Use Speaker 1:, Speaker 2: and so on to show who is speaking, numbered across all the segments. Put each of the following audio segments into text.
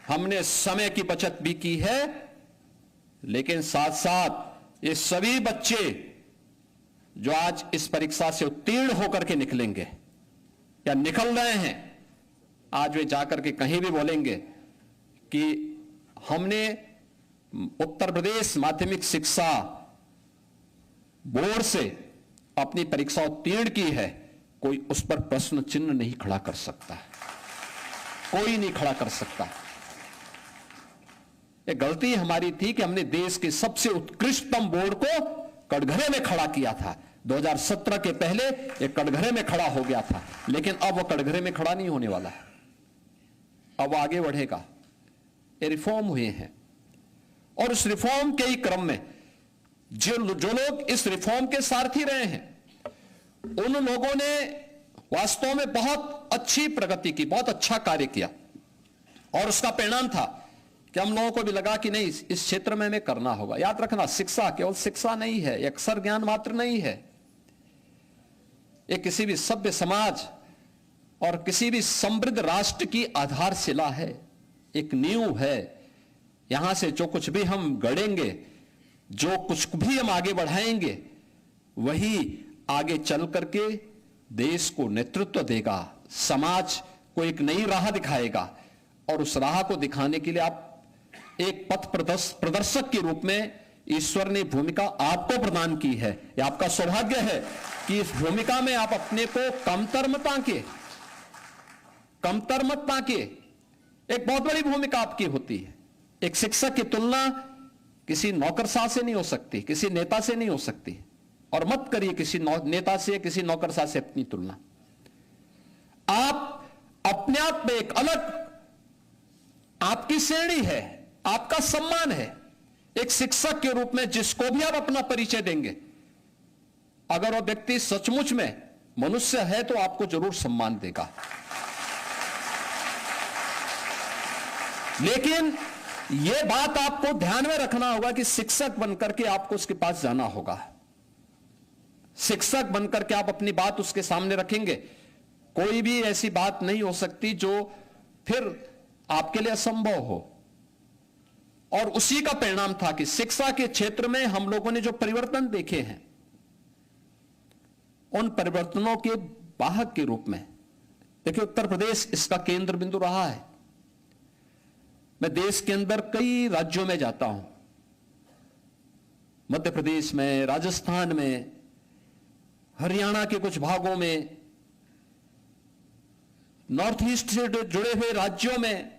Speaker 1: हमने समय की बचत भी की है, लेकिन साथ साथ ये सभी बच्चे जो आज इस परीक्षा से उत्तीर्ण होकर के निकलेंगे या निकल रहे हैं, आज वे जाकर के कहीं भी बोलेंगे कि हमने उत्तर प्रदेश माध्यमिक शिक्षा बोर्ड से अपनी परीक्षा उत्तीर्ण की है, कोई उस पर प्रश्न चिन्ह नहीं खड़ा कर सकता, कोई नहीं खड़ा कर सकता। ये गलती हमारी थी कि हमने देश के सबसे उत्कृष्टतम बोर्ड को कटघरे में खड़ा किया था। 2017 के पहले ये कटघरे में खड़ा हो गया था, लेकिन अब वो कटघरे में खड़ा नहीं होने वाला है, अब वो आगे बढ़ेगा। ये रिफॉर्म हुए हैं और उस रिफॉर्म के ही क्रम में जो लोग इस रिफॉर्म के सारथी रहे हैं, उन लोगों ने वास्तव में बहुत अच्छी प्रगति की, बहुत अच्छा कार्य किया और उसका परिणाम था कि हम लोगों को भी लगा कि नहीं, इस क्षेत्र में हमें करना होगा। याद रखना, शिक्षा केवल शिक्षा नहीं है, एक अक्षर ज्ञान मात्र नहीं है, ये किसी भी सभ्य समाज और किसी भी समृद्ध राष्ट्र की आधारशिला है, एक नींव है। यहां से जो कुछ भी हम गढ़ेंगे, जो कुछ भी हम आगे बढ़ाएंगे, वही आगे चल करके देश को नेतृत्व देगा, समाज को एक नई राह दिखाएगा। और उस राह को दिखाने के लिए आप एक पथ प्रदर्शक के रूप में ईश्वर ने भूमिका आपको प्रदान की है। यह आपका सौभाग्य है कि इस भूमिका में आप अपने को कमतर मत ताके। एक बहुत बड़ी भूमिका आपकी होती है। एक शिक्षक की तुलना किसी नौकरशाह से नहीं हो सकती, किसी नेता से नहीं हो सकती, और मत करिए किसी नेता से, किसी नौकरशाह से अपनी तुलना। आप अपने आप में एक अलग आपकी श्रेणी है, आपका सम्मान है। एक शिक्षक के रूप में जिसको भी आप अपना परिचय देंगे, अगर वो व्यक्ति सचमुच में मनुष्य है तो आपको जरूर सम्मान देगा। लेकिन यह बात आपको ध्यान में रखना होगा कि शिक्षक बनकर के आपको उसके पास जाना होगा। शिक्षक बनकर के आप अपनी बात उसके सामने रखेंगे, कोई भी ऐसी बात नहीं हो सकती जो फिर आपके लिए असंभव हो। और उसी का परिणाम था कि शिक्षा के क्षेत्र में हम लोगों ने जो परिवर्तन देखे हैं, उन परिवर्तनों के वाहक के रूप में देखिए, उत्तर प्रदेश इसका केंद्र बिंदु रहा है। मैं देश के अंदर कई राज्यों में जाता हूं, मध्य प्रदेश में, राजस्थान में, हरियाणा के कुछ भागों में, नॉर्थ ईस्ट से जुड़े हुए राज्यों में,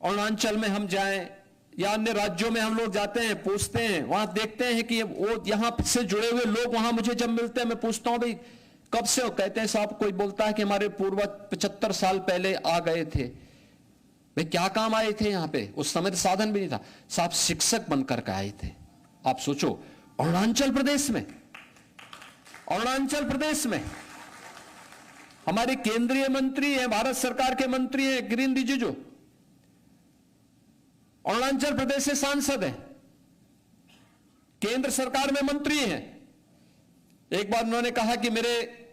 Speaker 1: अरुणाचल में हम जाएं या अन्य राज्यों में हम लोग जाते हैं, पूछते हैं, वहां देखते हैं कि वो यहां से जुड़े हुए लोग वहां मुझे जब मिलते हैं, मैं पूछता हूं भाई कब से हो, कहते हैं साहब, कोई बोलता है कि हमारे पूर्वज 75 साल पहले आ गए थे। भाई क्या काम आए थे यहां पे? उस समय तो साधन भी नहीं था साहब, शिक्षक बनकर के आए थे। आप सोचो, अरुणाचल प्रदेश में हमारे केंद्रीय मंत्री हैं, भारत सरकार के मंत्री हैं, किरेन रिजिजू, अरुणाचल प्रदेश से सांसद हैं, केंद्र सरकार में मंत्री हैं। एक बार उन्होंने कहा कि मेरे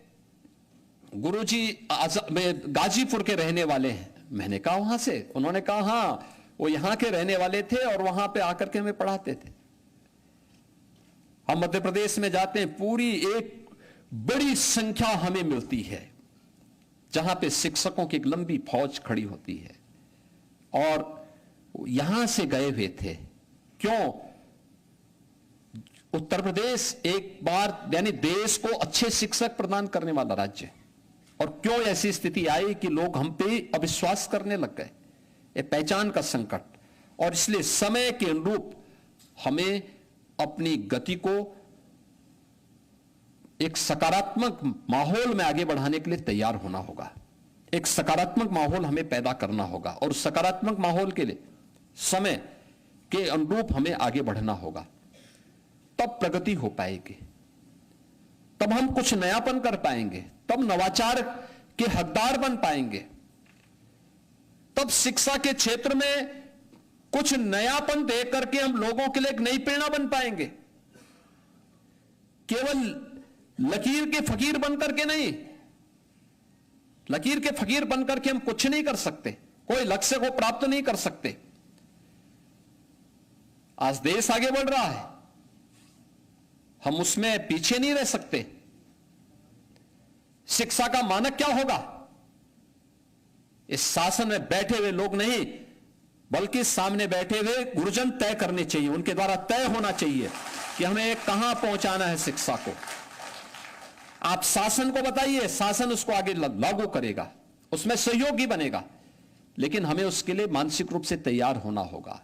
Speaker 1: गुरुजी गाजीपुर के रहने वाले हैं। मैंने कहा वहां से? उन्होंने कहा हां, वो यहां के रहने वाले थे और वहां पे आकर के हमें पढ़ाते थे। हम मध्य प्रदेश में जाते हैं, पूरी एक बड़ी संख्या हमें मिलती है जहां पे शिक्षकों की एक लंबी फौज खड़ी होती है, और यहां से गए हुए थे। क्यों? उत्तर प्रदेश एक बार यानी देश को अच्छे शिक्षक प्रदान करने वाला राज्य है, और क्यों ऐसी स्थिति आई कि लोग हम पे अविश्वास करने लग गए, ये पहचान का संकट। और इसलिए समय के अनुरूप हमें अपनी गति को एक सकारात्मक माहौल में आगे बढ़ाने के लिए तैयार होना होगा। एक सकारात्मक माहौल हमें पैदा करना होगा, और सकारात्मक माहौल के लिए समय के अनुरूप हमें आगे बढ़ना होगा। तब प्रगति हो पाएगी, तब हम कुछ नयापन कर पाएंगे, तब नवाचार के हकदार बन पाएंगे, तब शिक्षा के क्षेत्र में कुछ नयापन दे करके हम लोगों के लिए एक नई प्रेरणा बन पाएंगे। केवल लकीर के फकीर बनकर के नहीं, लकीर के फकीर बनकर के हम कुछ नहीं कर सकते। कोई लक्ष्य को प्राप्त नहीं कर सकते। आज देश आगे बढ़ रहा है, हम उसमें पीछे नहीं रह सकते। शिक्षा का मानक क्या होगा? इस शासन में बैठे हुए लोग नहीं, बल्कि सामने बैठे हुए गुरुजन तय करने चाहिए, उनके द्वारा तय होना चाहिए कि हमें कहां पहुंचाना है शिक्षा को। आप शासन को बताइए, शासन उसको आगे लागू करेगा, उसमें सहयोगी बनेगा, लेकिन हमें उसके लिए मानसिक रूप से तैयार होना होगा।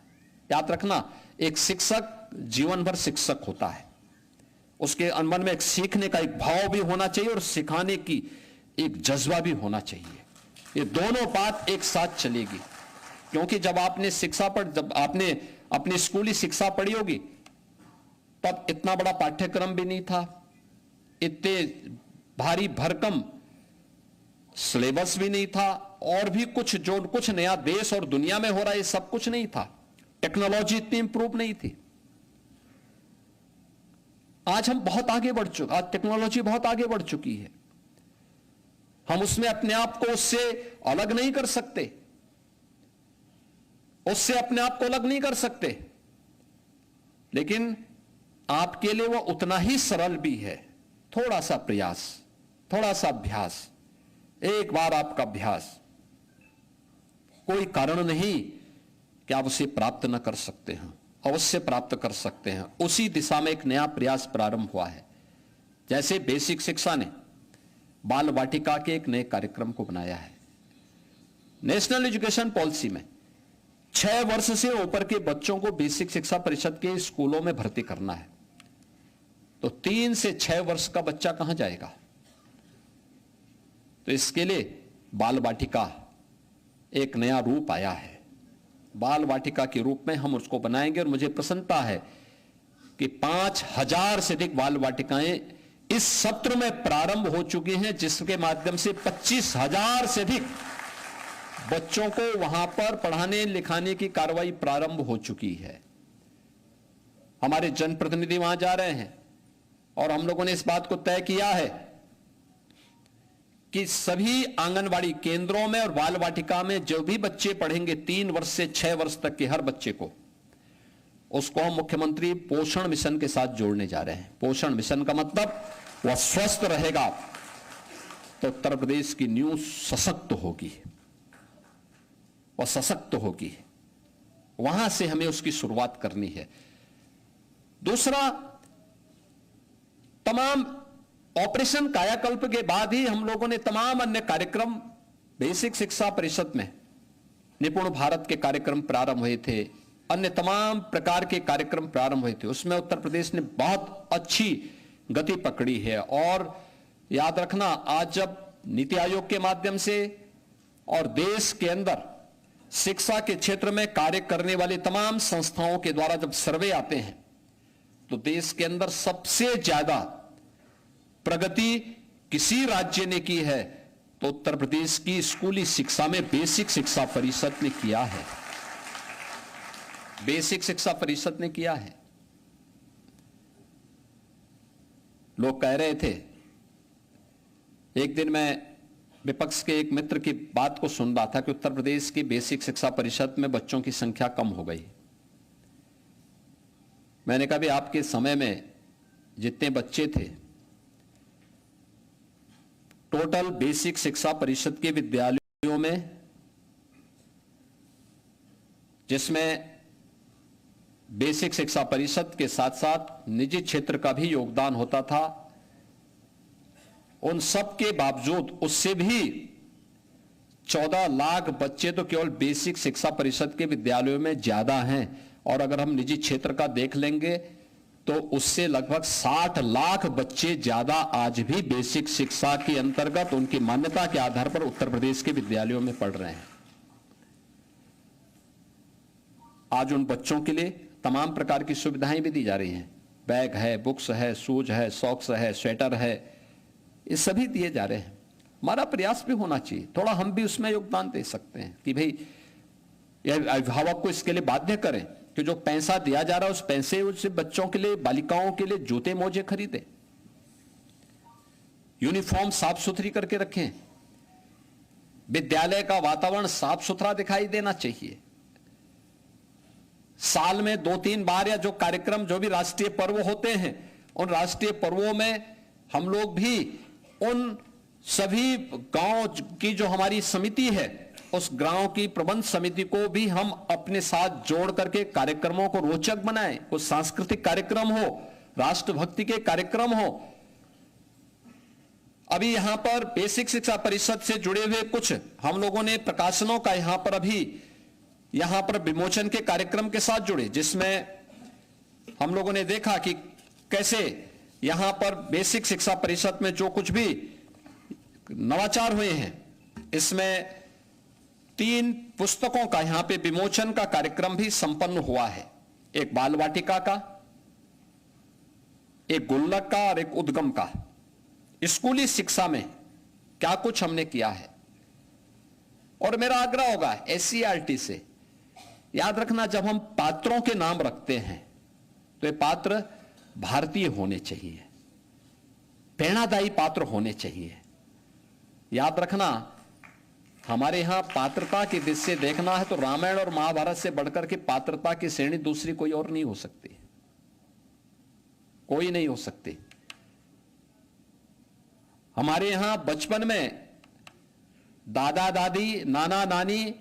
Speaker 1: याद रखना, एक शिक्षक जीवन भर शिक्षक होता है, उसके मन में एक सीखने का एक भाव भी होना चाहिए और सिखाने की एक जज्बा भी होना चाहिए। ये दोनों बात एक साथ चलेगी, क्योंकि जब आपने जब आपने अपनी स्कूली शिक्षा पढ़ी होगी, तब इतना बड़ा पाठ्यक्रम भी नहीं था, इतने भारी भरकम सिलेबस भी नहीं था, और भी कुछ नया देश और दुनिया में हो रहा है, ये सब कुछ नहीं था। टेक्नोलॉजी इतनी इंप्रूव नहीं थी। आज हम बहुत आगे बढ़ चुके, आज टेक्नोलॉजी बहुत आगे बढ़ चुकी है, हम उसमें अपने आप को उससे अलग नहीं कर सकते, उससे अपने आप को अलग नहीं कर सकते, लेकिन आपके लिए वो उतना ही सरल भी है। थोड़ा सा प्रयास, थोड़ा सा अभ्यास, एक बार आपका अभ्यास, कोई कारण नहीं कि आप उसे प्राप्त न कर सकते हैं, अवश्य प्राप्त कर सकते हैं। उसी दिशा में एक नया प्रयास प्रारंभ हुआ है। जैसे बेसिक शिक्षा ने बाल वाटिका के एक नए कार्यक्रम को बनाया है। नेशनल एजुकेशन पॉलिसी में 6 वर्ष से ऊपर के बच्चों को बेसिक शिक्षा परिषद के स्कूलों में भर्ती करना है, तो 3 से 6 वर्ष का बच्चा कहां जाएगा? तो इसके लिए बाल वाटिका एक नया रूप आया है। बाल वाटिका के रूप में हम उसको बनाएंगे, और मुझे प्रसन्नता है कि 5000 से अधिक बाल वाटिकाएं इस सत्र में प्रारंभ हो चुकी हैं, जिसके माध्यम से 25,000 से अधिक बच्चों को वहां पर पढ़ाने लिखाने की कार्रवाई प्रारंभ हो चुकी है। हमारे जनप्रतिनिधि वहां जा रहे हैं, और हम लोगों ने इस बात को तय किया है कि सभी आंगनवाड़ी केंद्रों में और बाल वाटिका में जो भी बच्चे पढ़ेंगे 3 वर्ष से 6 वर्ष तक के हर बच्चे को, उसको हम मुख्यमंत्री पोषण मिशन के साथ जोड़ने जा रहे हैं। पोषण मिशन का मतलब वह स्वस्थ रहेगा तो उत्तर प्रदेश की नींव सशक्त होगी, वह सशक्त होगी। वहां से हमें उसकी शुरुआत करनी है। दूसरा, तमाम ऑपरेशन कायाकल्प के बाद ही हम लोगों ने तमाम अन्य कार्यक्रम बेसिक शिक्षा परिषद में, निपुण भारत के कार्यक्रम प्रारंभ हुए थे, अन्य तमाम प्रकार के कार्यक्रम प्रारंभ हुए थे, उसमें उत्तर प्रदेश ने बहुत अच्छी गति पकड़ी है। और याद रखना, आज जब नीति आयोग के माध्यम से और देश के अंदर शिक्षा के क्षेत्र में कार्य करने वाली तमाम संस्थाओं के द्वारा जब सर्वे आते हैं, तो देश के अंदर सबसे ज्यादा प्रगति किसी राज्य ने की है तो उत्तर प्रदेश की स्कूली शिक्षा में बेसिक शिक्षा परिषद ने किया है। बेसिक शिक्षा परिषद ने किया है। लोग कह रहे थे, एक दिन मैं विपक्ष के एक मित्र की बात को सुन रहा था कि उत्तर प्रदेश की बेसिक शिक्षा परिषद में बच्चों की संख्या कम हो गई। मैंने कहा भी आपके समय में जितने बच्चे थे, टोटल बेसिक शिक्षा परिषद के विद्यालयों में, जिसमें बेसिक शिक्षा परिषद के साथ साथ निजी क्षेत्र का भी योगदान होता था, उन सब के बावजूद उससे भी 14 लाख बच्चे तो केवल बेसिक शिक्षा परिषद के विद्यालयों में ज्यादा हैं। और अगर हम निजी क्षेत्र का देख लेंगे तो उससे लगभग 60 लाख बच्चे ज्यादा आज भी बेसिक शिक्षा के अंतर्गत उनकी मान्यता के आधार पर उत्तर प्रदेश के विद्यालयों में पढ़ रहे हैं। आज उन बच्चों के लिए तमाम प्रकार की सुविधाएं भी दी जा रही हैं। बैग है, बुक्स है, शूज है, सॉक्स है, स्वेटर है, ये सभी दिए जा रहे हैं। हमारा प्रयास भी होना चाहिए, थोड़ा हम भी उसमें योगदान दे सकते हैं कि भाई अभिभावक को इसके लिए बाध्य करें कि जो पैसा दिया जा रहा है उस पैसे उससे बच्चों के लिए, बालिकाओं के लिए जूते मोजे खरीदे, यूनिफॉर्म साफ सुथरी करके रखें, विद्यालय का वातावरण साफ सुथरा दिखाई देना चाहिए। साल में 2-3 बार या जो कार्यक्रम, जो भी राष्ट्रीय पर्व होते हैं, उन राष्ट्रीय पर्वों में हम लोग भी उन सभी गांव की जो हमारी समिति है, उस गांव की प्रबंध समिति को भी हम अपने साथ जोड़ करके कार्यक्रमों को रोचक बनाएं। कुछ सांस्कृतिक कार्यक्रम हो, राष्ट्रभक्ति के कार्यक्रम हो। अभी यहां पर बेसिक शिक्षा परिषद से जुड़े हुए कुछ हम लोगों ने प्रकाशनों का यहां पर अभी यहां पर विमोचन के कार्यक्रम के साथ जुड़े, जिसमें हम लोगों ने देखा कि कैसे यहां पर बेसिक शिक्षा परिषद में जो कुछ भी नवाचार हुए हैं, इसमें 3 पुस्तकों का यहां पे विमोचन का कार्यक्रम भी संपन्न हुआ है। एक बाल वाटिका का, एक गुल्लक का और एक उद्गम का। स्कूली शिक्षा में क्या कुछ हमने किया है। और मेरा आग्रह होगा SCERT से, याद रखना, जब हम पात्रों के नाम रखते हैं तो ये पात्र भारतीय होने चाहिए, प्रेरणादायी पात्र होने चाहिए। याद रखना, हमारे यहां पात्रता की दृष्टि से देखना है तो रामायण और महाभारत से बढ़कर के पात्रता की श्रेणी दूसरी कोई और नहीं हो सकती, कोई नहीं हो सकती। हमारे यहां बचपन में दादा दादी, नाना नानी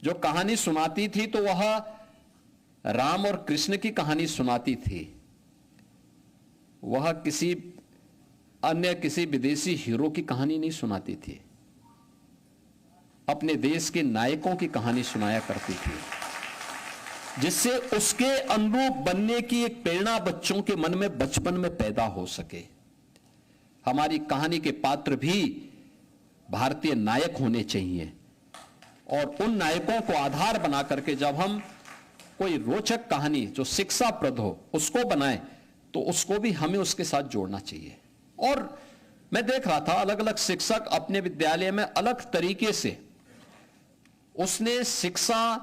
Speaker 1: जो कहानी सुनाती थी तो वह राम और कृष्ण की कहानी सुनाती थी, वह किसी विदेशी हीरो की कहानी नहीं सुनाती थी, अपने देश के नायकों की कहानी सुनाया करती थी, जिससे उसके अनुरूप बनने की एक प्रेरणा बच्चों के मन में बचपन में पैदा हो सके। हमारी कहानी के पात्र भी भारतीय नायक होने चाहिए, और उन नायकों को आधार बना करके जब हम कोई रोचक कहानी जो शिक्षाप्रद हो उसको बनाएं, तो उसको भी हमें उसके साथ जोड़ना चाहिए। और मैं देख रहा था अलग अलग शिक्षक अपने विद्यालय में अलग तरीके से उसने शिक्षा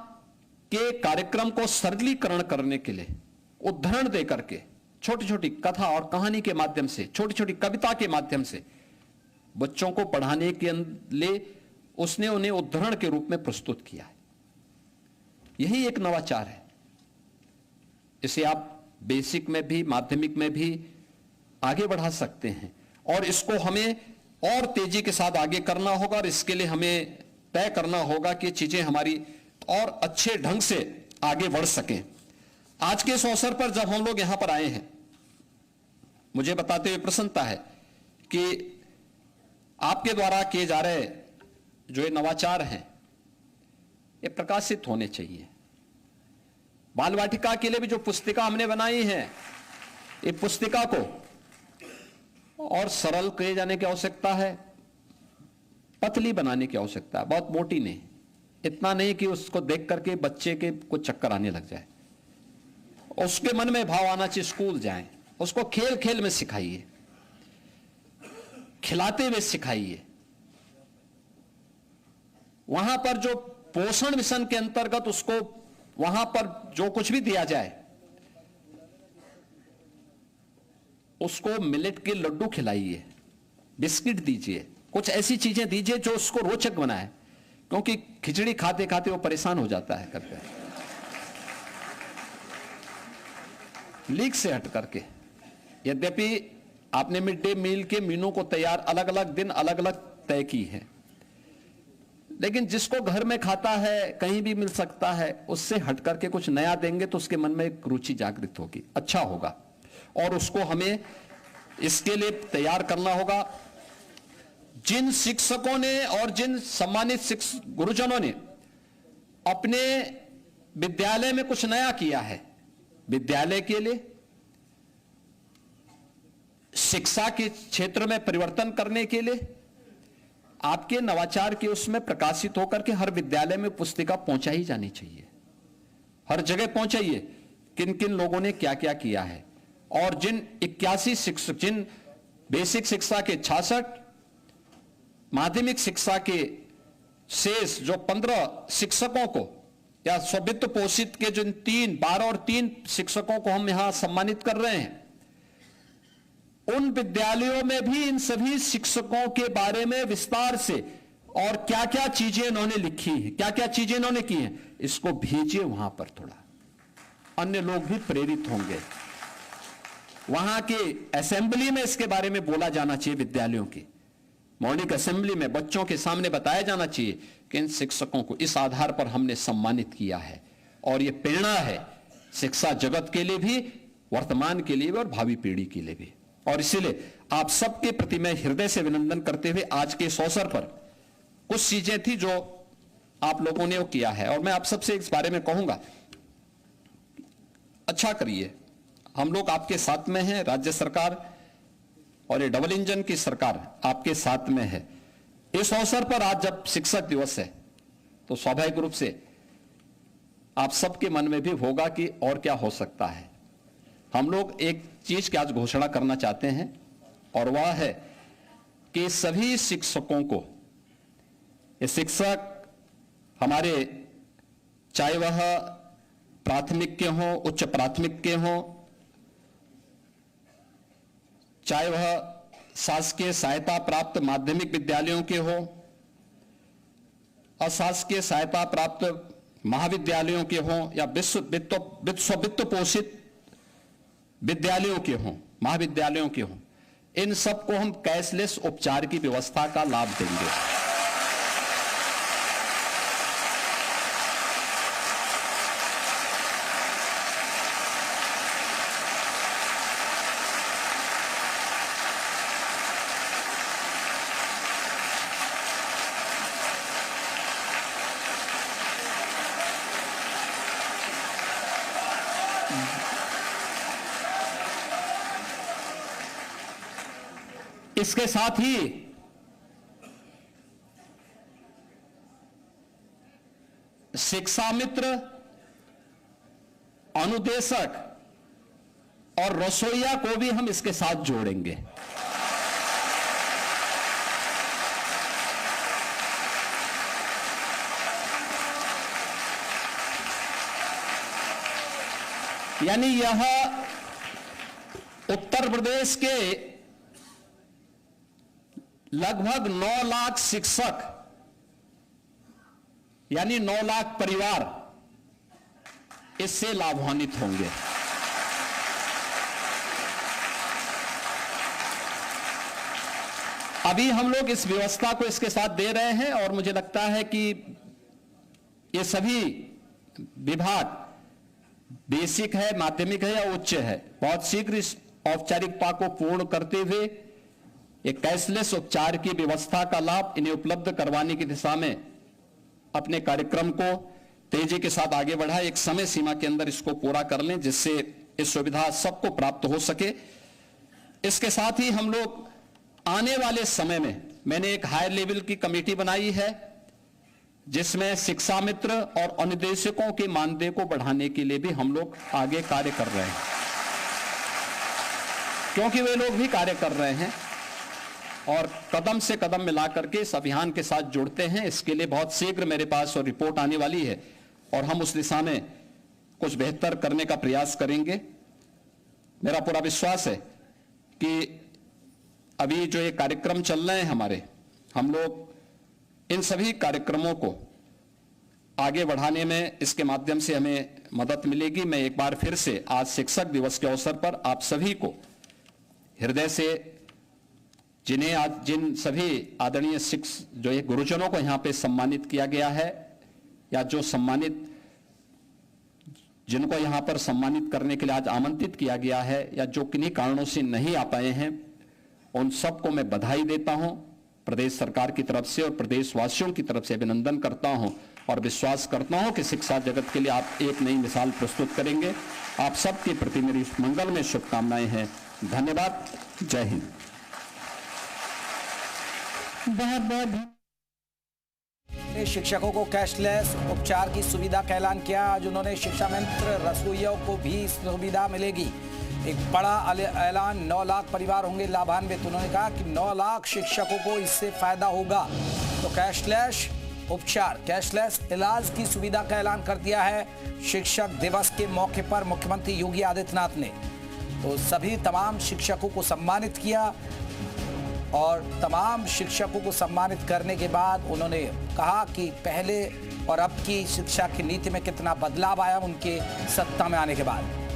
Speaker 1: के कार्यक्रम को सरलीकरण करने के लिए उदाहरण दे करके छोटी छोटी कथा और कहानी के माध्यम से, छोटी छोटी कविता के माध्यम से बच्चों को पढ़ाने के लिए उसने उन्हें उदाहरण के रूप में प्रस्तुत किया है। यही एक नवाचार है। इसे आप बेसिक में भी, माध्यमिक में भी आगे बढ़ा सकते हैं, और इसको हमें और तेजी के साथ आगे करना होगा, और इसके लिए हमें तय करना होगा कि चीजें हमारी और अच्छे ढंग से आगे बढ़ सकें। आज के इस अवसर पर जब हम लोग यहां पर आए हैं, मुझे बताते हुए प्रसन्नता है कि आपके द्वारा किए जा रहे जो ये नवाचार हैं, ये प्रकाशित होने चाहिए। बाल वाटिका के लिए भी जो पुस्तिका हमने बनाई है, ये पुस्तिका को और सरल किए जाने की आवश्यकता है, पतली बनाने की आवश्यकता है, बहुत मोटी नहीं, इतना नहीं कि उसको देख करके बच्चे के कुछ चक्कर आने लग जाए। उसके मन में भाव आना चाहिए, स्कूल जाएं, उसको खेल खेल में सिखाइए, खिलाते हुए सिखाइए। वहां पर जो पोषण मिशन के अंतर्गत उसको वहां पर जो कुछ भी दिया जाए, उसको मिलेट के लड्डू खिलाइए, बिस्किट दीजिए, कुछ ऐसी चीजें दीजिए जो उसको रोचक बनाए, क्योंकि खिचड़ी खाते खाते वो परेशान हो जाता है करके, लीक से हट करके। यद्यपि आपने मिड डे मील के मेनू को तैयार अलग अलग दिन अलग अलग तय की है, लेकिन जिसको घर में खाता है, कहीं भी मिल सकता है, उससे हट करके कुछ नया देंगे तो उसके मन में एक रुचि जागृत होगी, अच्छा होगा। और उसको हमें इसके लिए तैयार करना होगा। जिन शिक्षकों ने और जिन सम्मानित गुरुजनों ने अपने विद्यालय में कुछ नया किया है, विद्यालय के लिए, शिक्षा के क्षेत्र में परिवर्तन करने के लिए, आपके नवाचार के उसमें प्रकाशित होकर के हर विद्यालय में पुस्तिका पहुंचाई जानी चाहिए, हर जगह पहुंचाइए किन किन लोगों ने क्या क्या किया है। और जिन 81 शिक्षक, जिन बेसिक शिक्षा के 66, माध्यमिक शिक्षा के शेष जो 15 शिक्षकों को या स्ववित्त पोषित के जो 12 और 3 शिक्षकों को हम यहां सम्मानित कर रहे हैं, उन विद्यालयों में भी इन सभी शिक्षकों के बारे में विस्तार से और क्या क्या चीजें इन्होंने लिखी है, क्या क्या चीजें इन्होंने की हैं, इसको भेजिए वहां पर, थोड़ा अन्य लोग भी प्रेरित होंगे। वहां के असेंबली में इसके बारे में बोला जाना चाहिए, विद्यालयों की मॉर्निंग असेंबली में बच्चों के सामने बताया जाना चाहिए कि इन शिक्षकों को इस आधार पर हमने सम्मानित किया है, और यह प्रेरणा है शिक्षा जगत के लिए भी, वर्तमान के लिए भी और भावी पीढ़ी के लिए भी। और इसीलिए आप सबके प्रति मैं हृदय से अभिनंदन करते हुए आज के इस अवसर पर कुछ चीजें थी जो आप लोगों ने वो किया है, और मैं आप सबसे इस बारे में कहूंगा, अच्छा करिए, हम लोग आपके साथ में हैं, राज्य सरकार और ये डबल इंजन की सरकार आपके साथ में है। इस अवसर पर आज जब शिक्षक दिवस है तो स्वाभाविक रूप से आप सबके मन में भी होगा कि और क्या हो सकता है। हम लोग एक चीज की आज घोषणा करना चाहते हैं, और वह है कि सभी शिक्षकों को, ये शिक्षक हमारे चाहे वह प्राथमिक के हों, उच्च प्राथमिक के हों, चाहे वह शासकीय सहायता प्राप्त माध्यमिक विद्यालयों के हो, अशासकीय सहायता प्राप्त महाविद्यालयों के हों, या वित्त पोषित विद्यालयों के हों, महाविद्यालयों के हों, इन सबको हम कैशलेस उपचार की व्यवस्था का लाभ देंगे। इसके साथ ही शिक्षा मित्र, अनुदेशक और रसोइया को भी हम इसके साथ जोड़ेंगे। यानी यह उत्तर प्रदेश के लगभग 9 लाख शिक्षक, यानी 9 लाख परिवार इससे लाभान्वित होंगे। अभी हम लोग इस व्यवस्था को इसके साथ दे रहे हैं, और मुझे लगता है कि ये सभी विभाग, बेसिक है, माध्यमिक है या उच्च है, बहुत शीघ्र इस औपचारिकता को पूर्ण करते हुए एक कैशलेस उपचार की व्यवस्था का लाभ इन्हें उपलब्ध करवाने की दिशा में अपने कार्यक्रम को तेजी के साथ आगे बढ़ाए, एक समय सीमा के अंदर इसको पूरा कर लें, जिससे इस सुविधा सबको प्राप्त हो सके। इसके साथ ही हम लोग आने वाले समय में, मैंने एक हायर लेवल की कमेटी बनाई है जिसमें शिक्षा मित्र और अनुदेशकों के मानदेय को बढ़ाने के लिए भी हम लोग आगे कार्य कर रहे हैं, क्योंकि वे लोग भी कार्य कर रहे हैं और कदम से कदम मिला करके इस अभियान के साथ जुड़ते हैं। इसके लिए बहुत शीघ्र मेरे पास और रिपोर्ट आने वाली है, और हम उस दिशा में कुछ बेहतर करने का प्रयास करेंगे। मेरा पूरा विश्वास है कि अभी जो ये कार्यक्रम चल रहे हैं हमारे, हम लोग इन सभी कार्यक्रमों को आगे बढ़ाने में इसके माध्यम से हमें मदद मिलेगी। मैं एक बार फिर से आज शिक्षक दिवस के अवसर पर आप सभी को हृदय से, जिन्हें आज जिन सभी आदरणीय जो ये गुरुजनों को यहाँ पे सम्मानित किया गया है, या जो सम्मानित जिनको यहाँ पर सम्मानित करने के लिए आज आमंत्रित किया गया है, या जो किन्हीं कारणों से नहीं आ पाए हैं, उन सबको मैं बधाई देता हूं, प्रदेश सरकार की तरफ से और प्रदेशवासियों की तरफ से अभिनंदन करता हूं, और विश्वास करता हूं कि शिक्षा जगत के लिए आप एक नई मिसाल प्रस्तुत करेंगे। आप सबके प्रति मेरी मंगल में शुभकामनाएं हैं। धन्यवाद। जय हिंद।
Speaker 2: बहुत बहुत शिक्षकों को कैशलेस उपचार की सुविधा का ऐलान किया। आज उन्होंने शिक्षा मंत्री रसोइयों को भी सुविधा मिलेगी। एक बड़ा ऐलान, 9 लाख परिवार होंगे लाभान्वित। उन्होंने कहा कि 9 लाख शिक्षकों को इससे फायदा होगा। तो कैशलेस उपचार, कैशलेस इलाज की सुविधा का ऐलान कर दिया है शिक्षक दिवस के मौके पर मुख्यमंत्री योगी आदित्यनाथ ने। तो सभी तमाम शिक्षकों को सम्मानित किया। और तमाम शिक्षकों को सम्मानित करने के बाद उन्होंने कहा कि पहले और अब की शिक्षा की नीति में कितना बदलाव आया उनके सत्ता में आने के बाद।